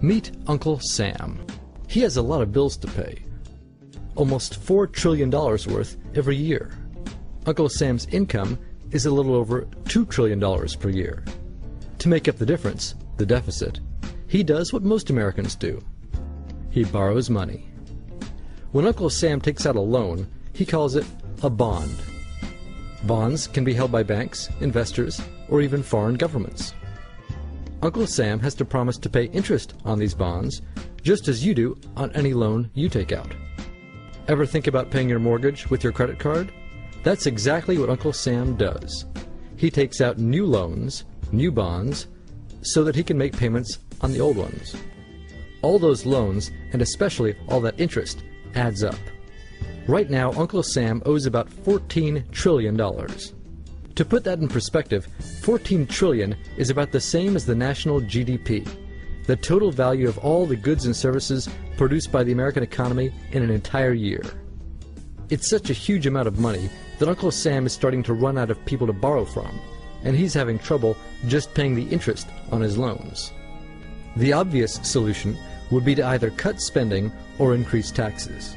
Meet Uncle Sam. He has a lot of bills to pay. Almost $4 trillion worth every year. Uncle Sam's income is a little over $2 trillion per year. To make up the difference, the deficit, he does what most Americans do. He borrows money. When Uncle Sam takes out a loan, he calls it a bond. Bonds can be held by banks, investors, or even foreign governments. Uncle Sam has to promise to pay interest on these bonds, just as you do on any loan you take out. Ever think about paying your mortgage with your credit card? That's exactly what Uncle Sam does. He takes out new loans, new bonds, so that he can make payments on the old ones. All those loans, and especially all that interest, adds up. Right now, Uncle Sam owes about $14 trillion. To put that in perspective, 14 trillion is about the same as the national GDP, the total value of all the goods and services produced by the American economy in an entire year. It's such a huge amount of money that Uncle Sam is starting to run out of people to borrow from, and he's having trouble just paying the interest on his loans. The obvious solution would be to either cut spending or increase taxes.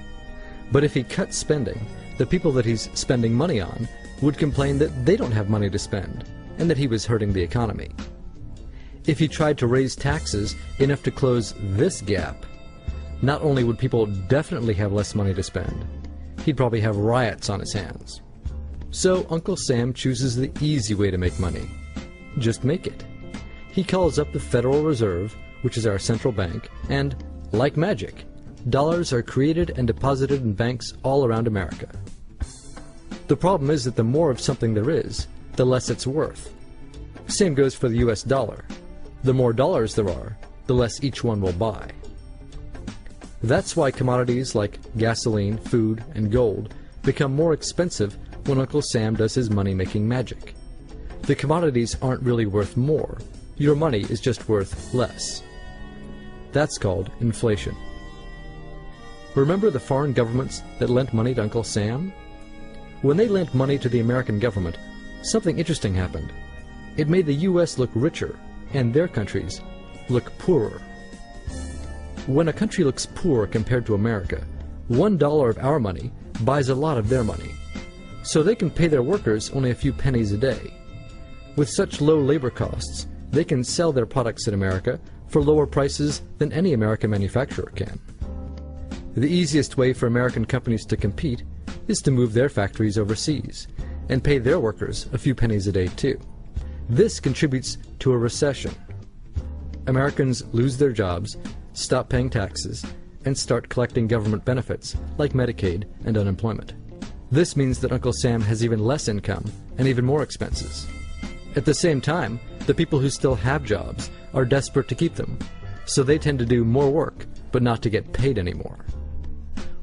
But if he cuts spending, the people that he's spending money on would complain that they don't have money to spend, and that he was hurting the economy. If he tried to raise taxes enough to close this gap, not only would people definitely have less money to spend, he'd probably have riots on his hands. So Uncle Sam chooses the easy way to make money. Just make it. He calls up the Federal Reserve, which is our central bank, and, like magic, dollars are created and deposited in banks all around America. The problem is that the more of something there is, the less it's worth. Same goes for the US dollar. The more dollars there are, the less each one will buy. That's why commodities like gasoline, food, and gold become more expensive when Uncle Sam does his money-making magic. The commodities aren't really worth more. Your money is just worth less. That's called inflation. Remember the foreign governments that lent money to Uncle Sam? When they lent money to the American government, something interesting happened. It made the U.S. look richer, and their countries look poorer. When a country looks poor compared to America, $1 of our money buys a lot of their money. So they can pay their workers only a few pennies a day. With such low labor costs, they can sell their products in America for lower prices than any American manufacturer can. The easiest way for American companies to compete is to move their factories overseas and pay their workers a few pennies a day too. This contributes to a recession. Americans lose their jobs, stop paying taxes, and start collecting government benefits like Medicaid and unemployment. This means that Uncle Sam has even less income and even more expenses. At the same time, the people who still have jobs are desperate to keep them, so they tend to do more work but not to get paid anymore.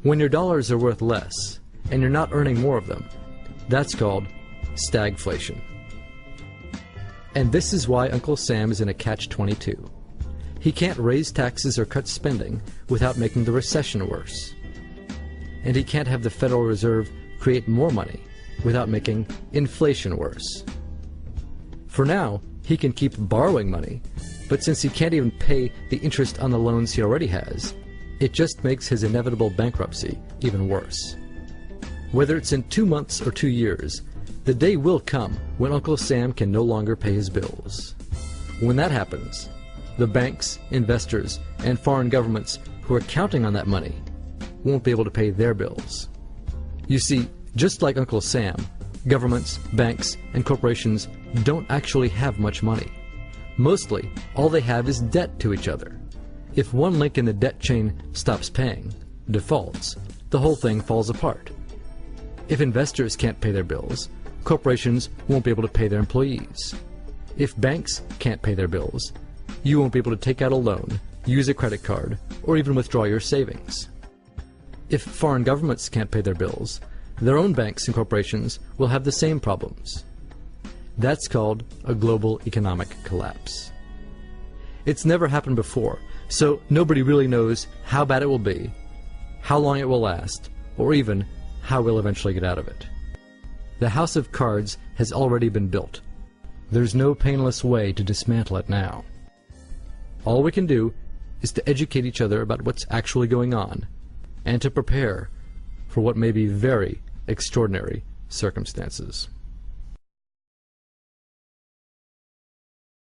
When your dollars are worth less, and you're not earning more of them, that's called stagflation. And this is why Uncle Sam is in a catch-22. He can't raise taxes or cut spending without making the recession worse. And he can't have the Federal Reserve create more money without making inflation worse. For now, he can keep borrowing money, but since he can't even pay the interest on the loans he already has, it just makes his inevitable bankruptcy even worse. Whether it's in 2 months or 2 years, the day will come when Uncle Sam can no longer pay his bills. When that happens, the banks, investors, and foreign governments who are counting on that money won't be able to pay their bills. You see, just like Uncle Sam, governments, banks, and corporations don't actually have much money. Mostly, all they have is debt to each other. If one link in the debt chain stops paying, defaults, the whole thing falls apart. If investors can't pay their bills, corporations won't be able to pay their employees. If banks can't pay their bills, you won't be able to take out a loan, use a credit card, or even withdraw your savings. If foreign governments can't pay their bills, their own banks and corporations will have the same problems. That's called a global economic collapse. It's never happened before, so nobody really knows how bad it will be, how long it will last, or even how we'll eventually get out of it. The house of cards has already been built. There's no painless way to dismantle it now. All we can do is to educate each other about what's actually going on, and to prepare for what may be very extraordinary circumstances.